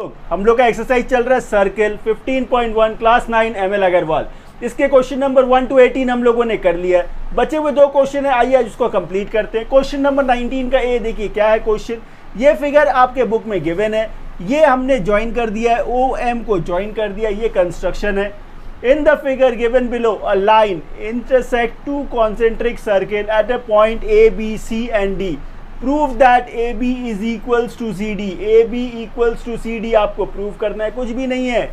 हम लोग का एक्सरसाइज चल रहा है सर्किल 15.1 क्लास 9 ML अग्रवाल। इसके क्वेश्चन नंबर 1 to 18 हम लोगों ने कर लिया है। बचे हुए दो क्वेश्चन है, आइए इसको कंप्लीट करते हैं। क्वेश्चन नंबर 19 का ए देखिए क्या है क्वेश्चन। ये फिगर आपके बुक में गिवन है, ये हमने ज्वाइन कर दिया है, OM को ज्वाइन कर दिया, ये कंस्ट्रक्शन है। In the figure given below a line intersect two concentric circle at a point A, B, C and D। Prove that AB is equals to CD। AB equals to CD आपको prove करना है, कुछ भी नहीं है।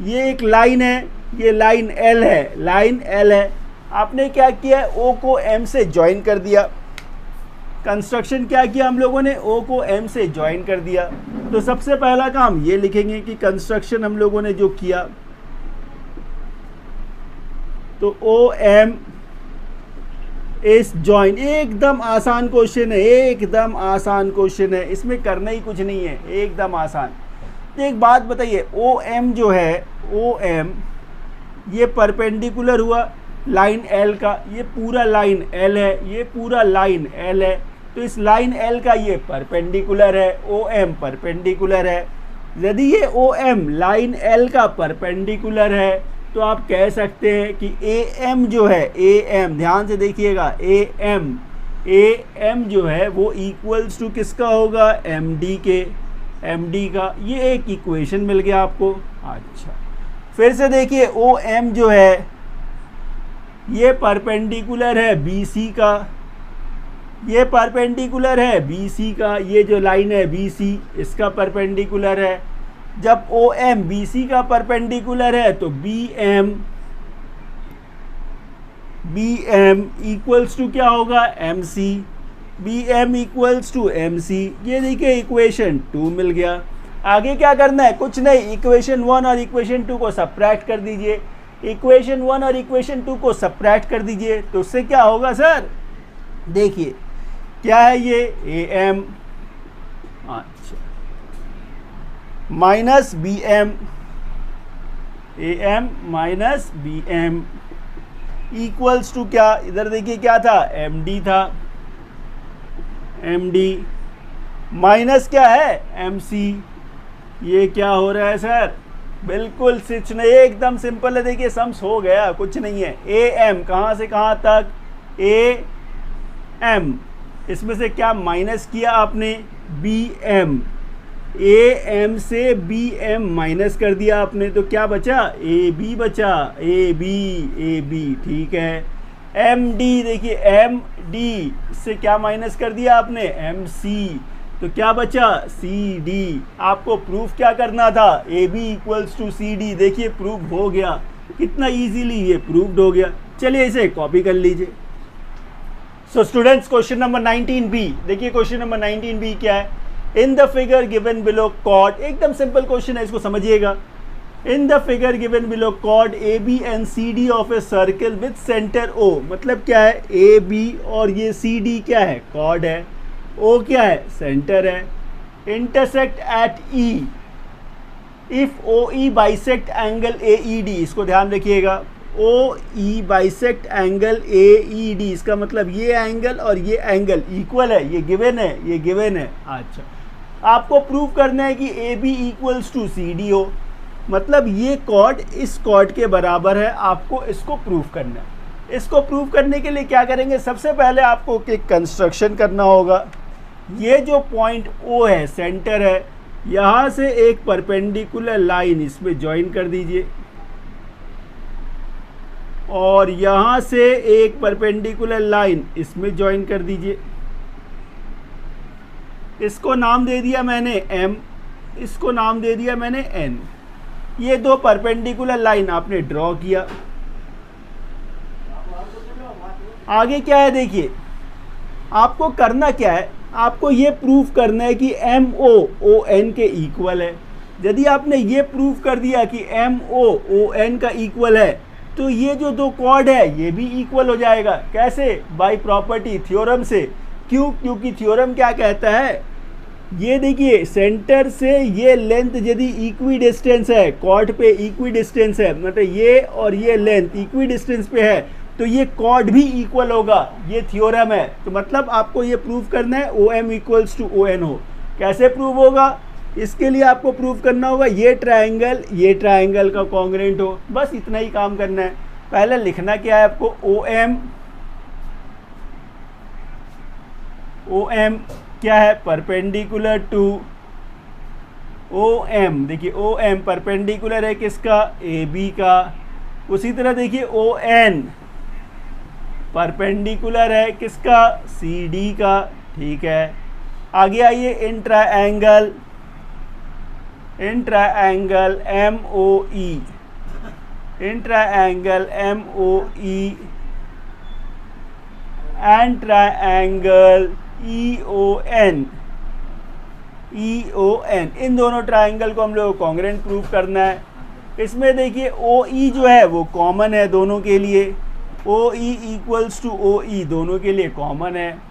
ये एक line है, ये लाइन L है, लाइन L है। आपने क्या किया, O को M से ज्वाइन कर दिया। कंस्ट्रक्शन क्या किया हम लोगों ने, O को M से ज्वाइन कर दिया। तो सबसे पहला काम ये लिखेंगे कि कंस्ट्रक्शन हम लोगों ने जो किया, तो OM इस जॉइन। एकदम आसान क्वेश्चन है, एकदम आसान क्वेश्चन है, इसमें करना ही कुछ नहीं है, एकदम आसान। तो एक बात बताइए, OM जो है, OM ये परपेंडिकुलर हुआ लाइन L का, ये पूरा लाइन L है, ये पूरा लाइन L है। तो इस लाइन L का ये परपेंडिकुलर है, OM परपेंडिकुलर है। यदि ये OM लाइन L का परपेंडिकुलर है तो आप कह सकते हैं कि AM जो है, AM ध्यान से देखिएगा, AM जो है वो इक्वल्स टू किसका होगा, MD के, MD का। ये एक इक्वेशन मिल गया आपको। अच्छा, फिर से देखिए, OM जो है ये परपेंडिकुलर है BC का, ये परपेंडिकुलर है BC का, ये जो लाइन है BC इसका परपेंडिकुलर है। जब OM BC का परपेंडिकुलर है तो BM इक्वल्स टू क्या होगा, MC। BM equals to MC। ये देखिए इक्वेशन 2 मिल गया। आगे क्या करना है, कुछ नहीं, इक्वेशन 1 और इक्वेशन 2 को सब्ट्रैक्ट कर दीजिए। इक्वेशन 1 और इक्वेशन 2 को सब्ट्रैक्ट कर दीजिए तो उससे क्या होगा सर, देखिए क्या है ये AM, अच्छा, minus BM, AM minus BM equals to क्या, इधर देखिए क्या था, MD था, MD माइनस क्या है, MC। ये क्या हो रहा है सर, बिल्कुल स्विच नहीं, एकदम सिंपल है। देखिए सम्स हो गया, कुछ नहीं है। AM कहाँ से कहाँ तक, AM, इसमें से क्या माइनस किया आपने, BM, AM से BM माइनस कर दिया आपने, तो क्या बचा, AB बचा, AB, ठीक है। MD देखिए, MD से क्या माइनस कर दिया आपने, MC, तो क्या बचा, CD। आपको प्रूफ क्या करना था, AB इक्वल्स टू CD। देखिए प्रूफ हो गया, कितना इजीली ये प्रूव्ड हो गया। चलिए इसे कॉपी कर लीजिए। So students, question number 19B देखिए, क्वेश्चन नंबर 19B क्या है। In the figure given below chord, एकदम सिंपल क्वेश्चन है, इसको समझिएगा। In the figure given below chord AB and CD of a circle with centre O। मतलब क्या है, AB और ये CD क्या है, कॉर्ड है, O क्या है, सेंटर है। Intersect at E if OE bisect angle AED। इसको ध्यान रखिएगा, OE बाइसेक्ट एंगल AED, इसका मतलब ये एंगल और ये एंगल इक्वल है, ये गिवन है, ये गिवन है। अच्छा, आपको प्रूव करना है कि AB इक्वल्स टू CD हो, मतलब ये कॉर्ड इस कॉर्ड के बराबर है, आपको इसको प्रूव करना है। इसको प्रूव करने के लिए क्या करेंगे, सबसे पहले आपको एक कंस्ट्रक्शन करना होगा। ये जो पॉइंट O है, सेंटर है, यहाँ से एक परपेंडिकुलर लाइन इसमें ज्वाइन कर दीजिए और यहाँ से एक परपेंडिकुलर लाइन इसमें ज्वाइन कर दीजिए। इसको नाम दे दिया मैंने M, इसको नाम दे दिया मैंने N। ये दो परपेंडिकुलर लाइन आपने ड्रॉ किया। आगे क्या है, देखिए आपको करना क्या है, आपको ये प्रूफ करना है कि MO ON के इक्वल है। यदि आपने ये प्रूफ कर दिया कि MO ON का इक्वल है तो ये जो दो कॉर्ड है ये भी इक्वल हो जाएगा। कैसे, बाय प्रॉपर्टी, थ्योरम से। क्यों, क्योंकि थ्योरम क्या कहता है, ये देखिए सेंटर से ये लेंथ यदि इक्वी डिस्टेंस है, कॉर्ड पे इक्वी डिस्टेंस है, मतलब ये और ये लेंथ इक्वी डिस्टेंस पे है, तो ये कॉर्ड भी इक्वल होगा। ये थ्योरम है। तो मतलब आपको ये प्रूव करना है OM इक्वल्स टू ON हो। कैसे प्रूव होगा, इसके लिए आपको प्रूव करना होगा ये ट्रायंगल का कॉन्ग्रेंट हो, बस इतना ही काम करना है। पहले लिखना क्या है आपको, ओ एम क्या है, परपेंडिकुलर टू ओ एम। देखिए ओ एम परपेंडिकुलर है किसका, ए बी का। उसी तरह देखिए ओ एन परपेंडिकुलर है किसका, सी डी का। ठीक है, आगे आइए, in triangle M O E, in triangle M O E and triangle E O N, इन दोनों ट्रायंगल को हम लोग कॉन्ग्रेंट प्रूव करना है। इसमें देखिए ओ ई जो है वो कॉमन है दोनों के लिए, ओ ई इक्वल्स टू ओ ई दोनों के लिए कॉमन है।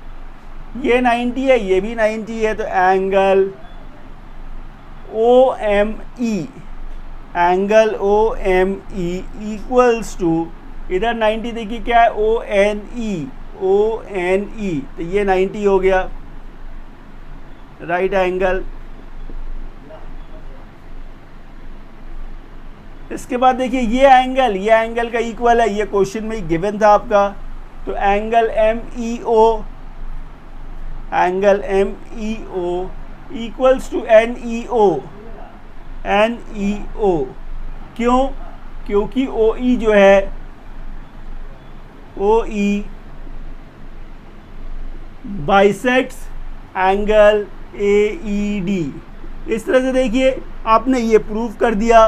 ये 90 है, ये भी 90 है, तो angle O M E equals to, इधर 90 देखिए क्या है, ओ एन ई, तो ये 90 हो गया राइट एंगल। इसके बाद देखिए ये एंगल का इक्वल है, ये क्वेश्चन में गिवन था आपका, तो angle M E O equals to N E O. क्यों, क्योंकि ओ ई जो है, O E bisects angle A E D. इस तरह से देखिए आपने ये प्रूव कर दिया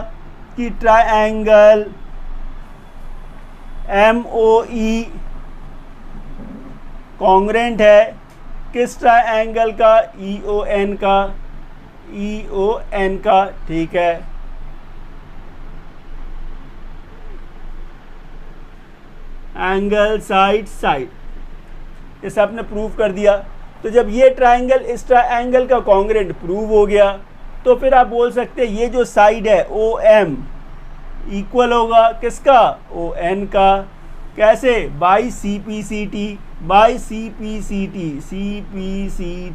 कि triangle M O E congruent है किस ट्रायंगल का, ई ओ एन का। ठीक है, एंगल साइड, इसे आपने प्रूव कर दिया। तो जब ये ट्रायंगल इस ट्रायंगल का कॉन्ग्रेंट प्रूव हो गया, तो फिर आप बोल सकते हैं ये जो साइड है ओ एम इक्वल होगा किसका, ओ एन का। कैसे, by C P C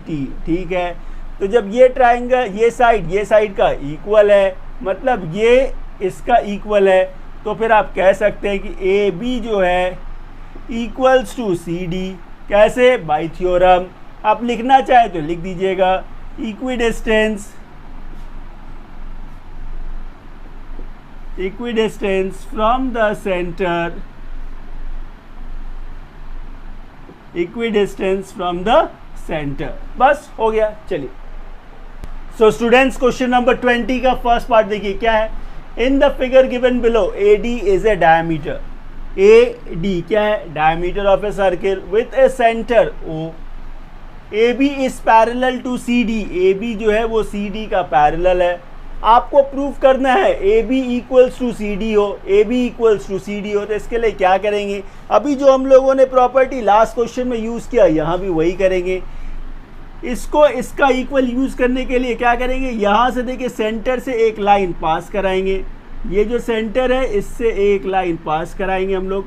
T. ठीक है, तो जब ये ट्रायंगल ये साइड का इक्वल है, मतलब ये इसका इक्वल है, तो फिर आप कह सकते हैं कि ए बी जो है इक्वल्स टू सी डी। कैसे, बाई थ्योरम। आप लिखना चाहें तो लिख दीजिएगा, इक्विडिस्टेंस फ्रॉम द सेंटर, बस हो गया। चलिए, सो स्टूडेंट्स क्वेश्चन नंबर 20 का फर्स्ट पार्ट देखिए क्या है। In the figure given below A D is a diameter, A D क्या है, diameter of a circle with a centre O. A B is parallel to C D, A B जो है वो सी D का parallel है। आपको prove करना है A B equals to C D हो, तो इसके लिए क्या करेंगे, अभी जो हम लोगों ने प्रॉपर्टी लास्ट क्वेश्चन में यूज़ किया, यहाँ भी वही करेंगे। इसको इसका इक्वल यूज़ करने के लिए क्या करेंगे, यहाँ से देखिए सेंटर से एक लाइन पास कराएंगे, ये जो सेंटर है इससे एक लाइन पास कराएंगे हम लोग।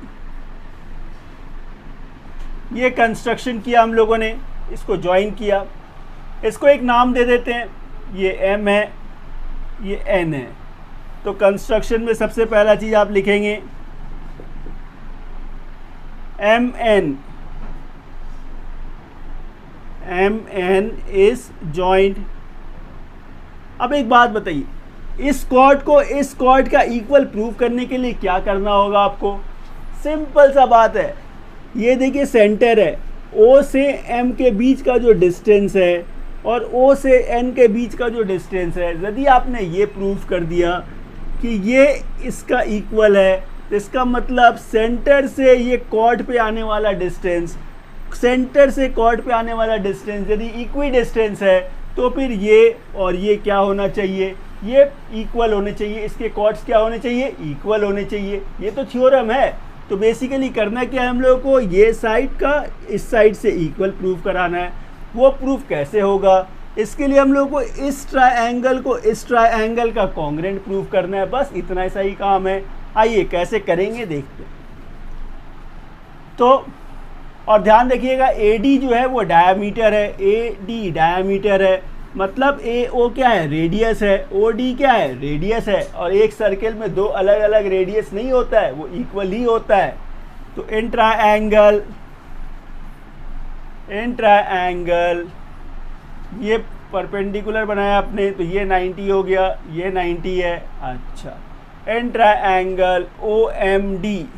ये कंस्ट्रक्शन किया हम लोगों ने, इसको ज्वाइन किया, इसको एक नाम दे देते हैं, ये एम है, ये एन है। तो कंस्ट्रक्शन में सबसे पहला चीज़ आप लिखेंगे एम एन इज जॉइंट। अब एक बात बताइए, इस कॉर्ड को इस कॉर्ड का इक्वल प्रूव करने के लिए क्या करना होगा आपको, सिंपल सा बात है। ये देखिए सेंटर है, ओ से एम के बीच का जो डिस्टेंस है और ओ से एन के बीच का जो डिस्टेंस है, यदि आपने ये प्रूव कर दिया कि ये इसका इक्वल है, तो इसका मतलब सेंटर से ये कॉर्ड पे आने वाला डिस्टेंस, यदि इक्वी डिस्टेंस है, तो फिर ये और ये क्या होना चाहिए, ये इक्वल होने चाहिए, इसके कॉर्ड्स क्या होने चाहिए, इक्वल होने चाहिए। ये तो थ्योरम है। तो बेसिकली करना क्या है हम लोगों को, ये साइड का इस साइड से इक्वल प्रूव कराना है। वो प्रूफ कैसे होगा, इसके लिए हम लोगों को इस ट्रायंगल का कॉन्ग्रेंट प्रूव करना है, बस इतना सा ही काम है। आइए कैसे करेंगे देखते हैं। तो और ध्यान रखिएगा, AD जो है वो डायमीटर है, AD डायमीटर है, मतलब ए ओ क्या है, रेडियस है, ओ डी क्या है, रेडियस है, और एक सर्किल में दो अलग अलग रेडियस नहीं होता है, वो इक्वल ही होता है। तो इन ट्रायंगल ये परपेंडिकुलर बनाया आपने, तो ये 90 हो गया, ये 90 है। अच्छा, in triangle O M D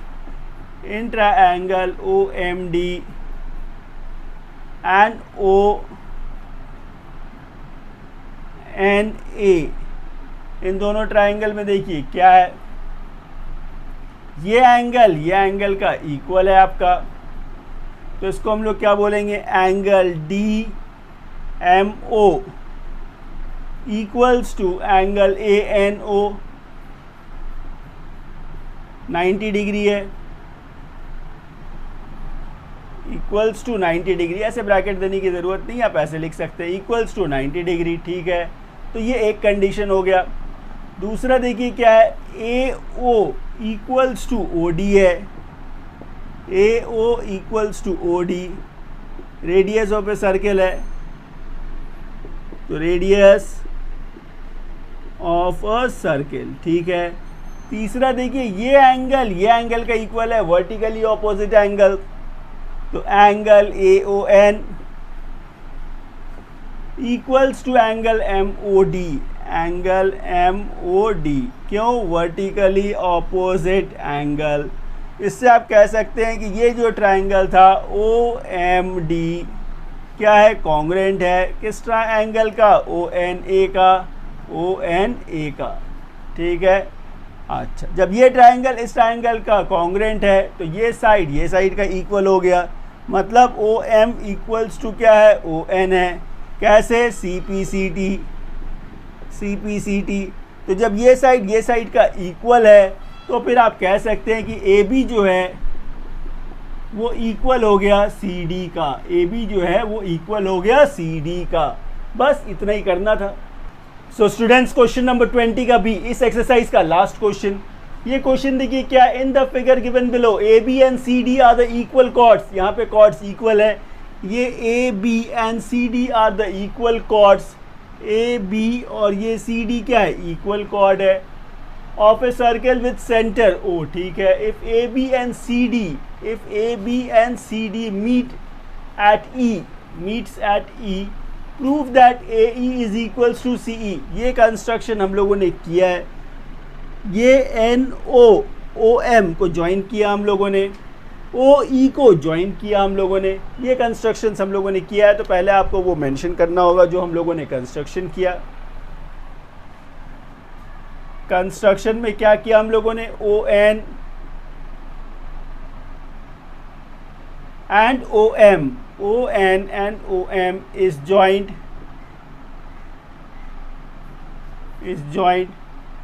and O N A, इन दोनों ट्रायंगल में देखिए क्या है, ये एंगल का इक्वल है आपका, तो इसको हम लोग क्या बोलेंगे, angle D M O equals to angle A N O, 90 degree है, इक्वल्स टू 90 डिग्री। ऐसे ब्रैकेट देने की ज़रूरत नहीं, आप ऐसे लिख सकते हैं, इक्वल्स टू 90 डिग्री। ठीक है, तो ये एक कंडीशन हो गया। दूसरा देखिए क्या है, A O equals to O D है, A O equals to O D, radius of a circle है, तो रेडियस ऑफ अ सर्किल। ठीक है, तीसरा देखिए ये एंगल का इक्वल है वर्टिकली ऑपोजिट एंगल, तो angle A O N equals to angle M O D, क्यों, वर्टिकली ऑपोजिट एंगल। इससे आप कह सकते हैं कि ये जो ट्रायंगल था ओ एम डी क्या है, कॉन्ग्रेंट है किस ट्रायंगल का, ओ एन ए का। ठीक है, अच्छा, जब ये ट्रायंगल इस ट्रायंगल का कॉन्ग्रेंट है तो ये साइड का इक्वल हो गया, मतलब ओ एम इक्वल्स टू क्या है, ओ एन है, कैसे, सी पी सी टी। तो जब ये साइड का इक्वल है तो फिर आप कह सकते हैं कि ए बी जो है वो इक्वल हो गया सी डी का, ए बी जो है वो इक्वल हो गया सी डी का। बस इतना ही करना था। सो स्टूडेंट्स, क्वेश्चन नंबर 20 का भी इस एक्सरसाइज का लास्ट क्वेश्चन। ये क्वेश्चन देखिए क्या, in the figure given below A B and C D are the equal chords, यहाँ पे कॉर्ड्स इक्वल है, ये A B and C D are the equal chords, A B और ये सी डी क्या है, इक्वल कॉर्ड है, of a circle with centre O. ठीक है, if A B and C D meets at E, prove that A E is equals to C ई। ये construction हम लोगों ने किया है, ये एन ओ एम को ज्वाइन किया हम लोगों ने, ओ ई को ज्वाइन किया हम लोगों ने, ये कंस्ट्रक्शंस हम लोगों ने किया है। तो पहले आपको वो मेंशन करना होगा जो हम लोगों ने कंस्ट्रक्शन किया। कंस्ट्रक्शन में क्या किया हम लोगों ने, O N and O M, O N and O M is joint,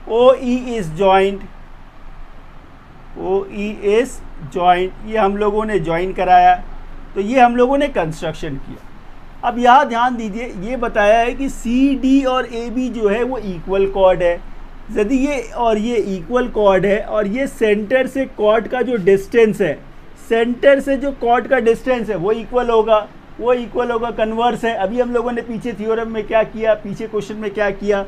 O E is joint, ये हम लोगों ने ज्वाइन कराया। तो ये हम लोगों ने कंस्ट्रक्शन किया। अब यहाँ ध्यान दीजिए, ये बताया है कि सी डी और ए बी जो है वो इक्वल कॉर्ड है। यदि ये और ये इक्वल कॉर्ड है और ये सेंटर से कॉर्ड का जो डिस्टेंस है, सेंटर से जो कॉर्ड का डिस्टेंस है वो इक्वल होगा, कन्वर्स है। अभी हम लोगों ने पीछे थ्योरम में क्या किया, पीछे क्वेश्चन में क्या किया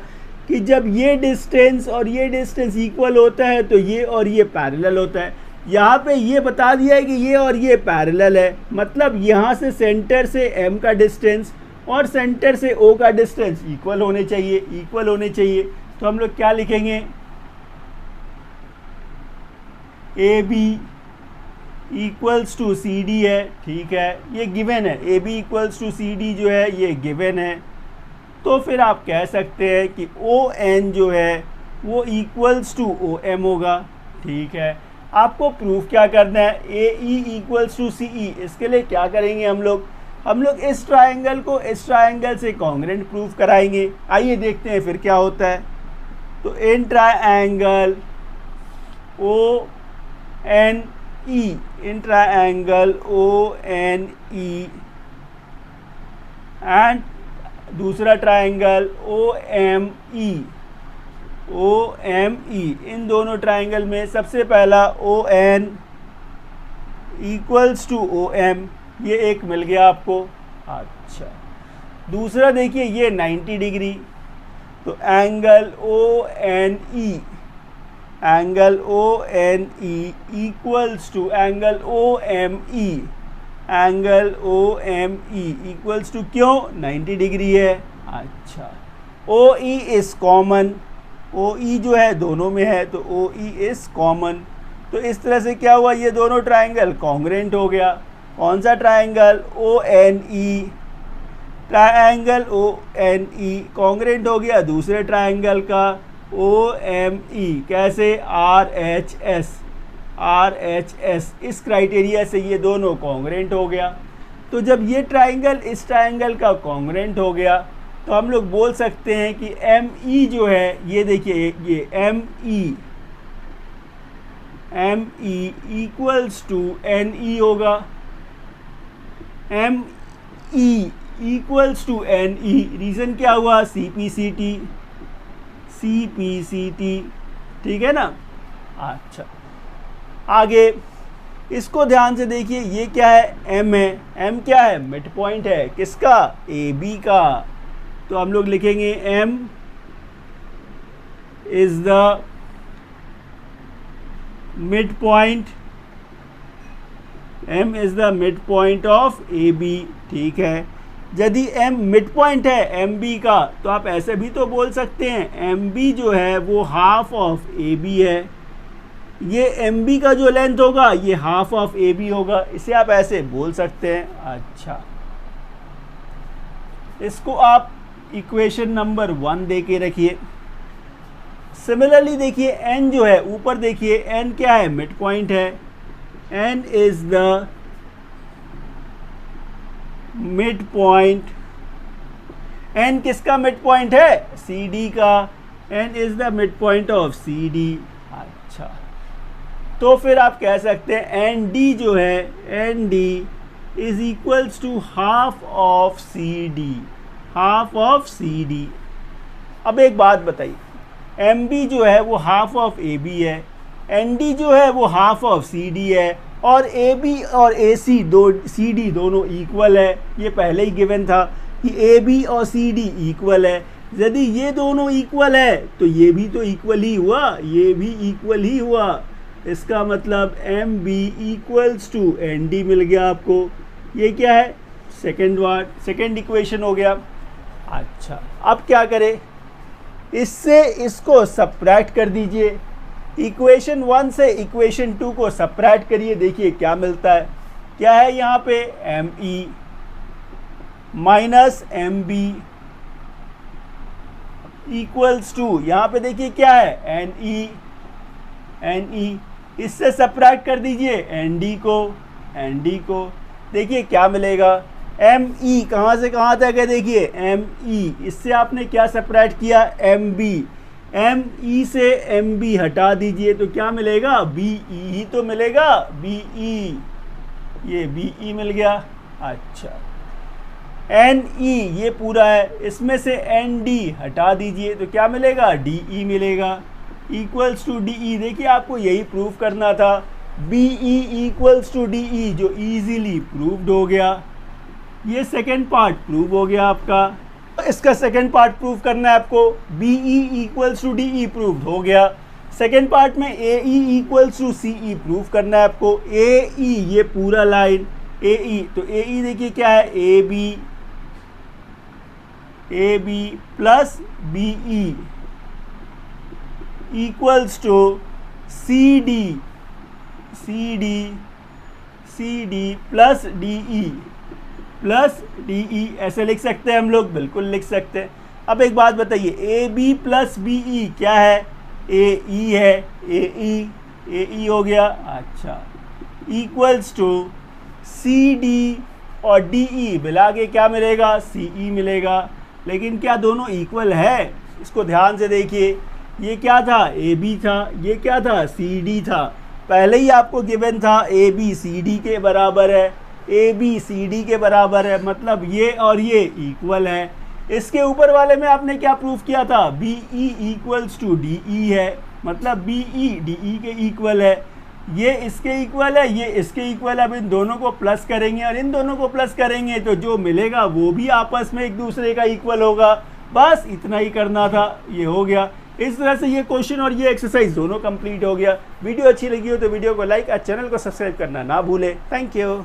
कि जब ये डिस्टेंस और ये डिस्टेंस इक्वल होता है तो ये और ये पैरेलल होता है। यहाँ पे ये बता दिया है कि ये और ये पैरेलल है, मतलब यहाँ से सेंटर से m का डिस्टेंस और सेंटर से o का डिस्टेंस इक्वल होने चाहिए। तो हम लोग क्या लिखेंगे, A B equals to C D है। ठीक है, ये गिवन है, A B equals to C D जो है ये गिवन है। तो फिर आप कह सकते हैं कि ओ एन जो है वो इक्वल्स टू ओ एम होगा। ठीक है, आपको प्रूफ क्या करना है, ए ई इक्वल्स टू सी ई। इसके लिए क्या करेंगे हम लोग इस ट्रायंगल को इस ट्रायंगल से कॉन्ग्रेंट प्रूफ कराएंगे। आइए देखते हैं फिर क्या होता है। तो in triangle O N E, and दूसरा ट्रायंगल ओ एम ई, इन दोनों ट्रायंगल में सबसे पहला O N equals to O M, ये एक मिल गया आपको। अच्छा, दूसरा देखिए ये 90 डिग्री, तो angle O N E, angle O N E equals to angle O M E, angle O M E equals to क्यों 90 डिग्री है। अच्छा, ओ E is common, O E जो है दोनों में है, तो ओ ई इज कॉमन। तो इस तरह से क्या हुआ, ये दोनों ट्राइंगल कॉन्ग्रेंट हो गया। कौन सा triangle, O N E, triangle O N E congruent हो गया दूसरे ट्राइंगल का ओ एम ई। कैसे, R H S, R H S, इस क्राइटेरिया से ये दोनों कॉन्ग्रेंट हो गया। तो जब ये ट्राइंगल इस ट्राइंगल का कॉन्ग्रेंट हो गया तो हम लोग बोल सकते हैं कि एम ई जो है, ये देखिए ये M E equals to N E होगा, M E equals to N E. Reason क्या हुआ, सी पी सी टी, ठीक है ना। अच्छा, आगे इसको ध्यान से देखिए, ये क्या है, एम है, एम क्या है, मिड पॉइंट है, किसका, ए बी का। तो हम लोग लिखेंगे M is the mid point, M is the mid point of A B, ठीक है। यदि m मिड पॉइंट है एम बी का, तो आप ऐसे भी तो बोल सकते हैं एम बी जो है वो हाफ ऑफ ए बी है, ये एम बी का जो लेंथ होगा ये हाफ ऑफ ए बी होगा, इसे आप ऐसे बोल सकते हैं। अच्छा, इसको आप इक्वेशन नंबर 1 दे के रखिए। सिमिलरली देखिए n जो है, ऊपर देखिए n क्या है, मिड पॉइंट है, n is the mid point, n किसका मिड पॉइंट है, सी डी का, n is the mid point of C D. अच्छा, तो फिर आप कह सकते हैं एन डी जो है, N D is equals to half of C D, half of C D. अब एक बात बताइए, एम बी जो है वो हाफ ऑफ ए बी है, एन डी जो है वो हाफ ऑफ सी डी है, और ए बी और ए सी सी डी दोनों इक्वल है। ये पहले ही गिवन था कि ए बी और सी डी इक्वल है। यदि ये दोनों इक्वल है तो ये भी तो इक्वल ही हुआ, ये भी इक्वल ही हुआ। इसका मतलब M B equals to N D मिल गया आपको। ये क्या है, सेकेंड इक्वेशन हो गया। अच्छा, अब क्या करें, इससे इसको सब्ट्रैक्ट कर दीजिए, इक्वेशन 1 से इक्वेशन 2 को सब्ट्रैक्ट करिए, देखिए क्या मिलता है। क्या है यहाँ पे, M E minus M B equals to, यहाँ पे देखिए क्या है, एन ई, इससे सब्ट्रैक्ट कर दीजिए एन डी को, देखिए क्या मिलेगा, एम ई कहाँ से कहाँ तक है, देखिए एम ई, इससे आपने क्या सब्ट्रैक्ट किया, एम बी, एम ई से एम बी हटा दीजिए तो क्या मिलेगा, बी ई ही तो मिलेगा, बी ई, ये बी ई मिल गया। अच्छा, एन ई ये पूरा है, इसमें से एन डी हटा दीजिए तो क्या मिलेगा, डी ई मिलेगा, इक्वल्स टू डी ई। देखिए आपको यही प्रूव करना था, B E equals to D E, जो इजीली प्रूव्ड हो गया। ये सेकेंड पार्ट प्रूव हो गया आपका। इसका सेकेंड पार्ट प्रूव करना है आपको, B E equals to D E proved हो गया। सेकेंड पार्ट में A E equals to C E prove करना है आपको। ए ई ये पूरा लाइन ए ई, तो ए ई देखिए क्या है, A B plus B E equals to C D plus D E, ऐसे लिख सकते हैं हम लोग, बिल्कुल लिख सकते हैं। अब एक बात बताइए, A B plus B E क्या है, ए ई है, ए ई हो गया। अच्छा, इक्वल्स टू सी डी और डी ई मिला के क्या मिलेगा, सी ई मिलेगा। लेकिन क्या दोनों इक्वल है, इसको ध्यान से देखिए, ये क्या था, ए बी था, ये क्या था, सी डी था। पहले ही आपको गिवन था ए बी सी डी के बराबर है, ए बी सी डी के बराबर है, मतलब ये और ये इक्वल है। इसके ऊपर वाले में आपने क्या प्रूफ किया था, B E equals to D E है, मतलब बी ई डी ई के इक्वल है। ये इसके इक्वल है, ये इसके इक्वल है। अब इन दोनों को प्लस करेंगे और इन दोनों को प्लस करेंगे तो जो मिलेगा वो भी आपस में एक दूसरे का इक्वल होगा। बस इतना ही करना था, ये हो गया। इस तरह से ये क्वेश्चन और ये एक्सरसाइज दोनों कंप्लीट हो गया। वीडियो अच्छी लगी हो तो वीडियो को लाइक और चैनल को सब्सक्राइब करना ना भूले। Thank you.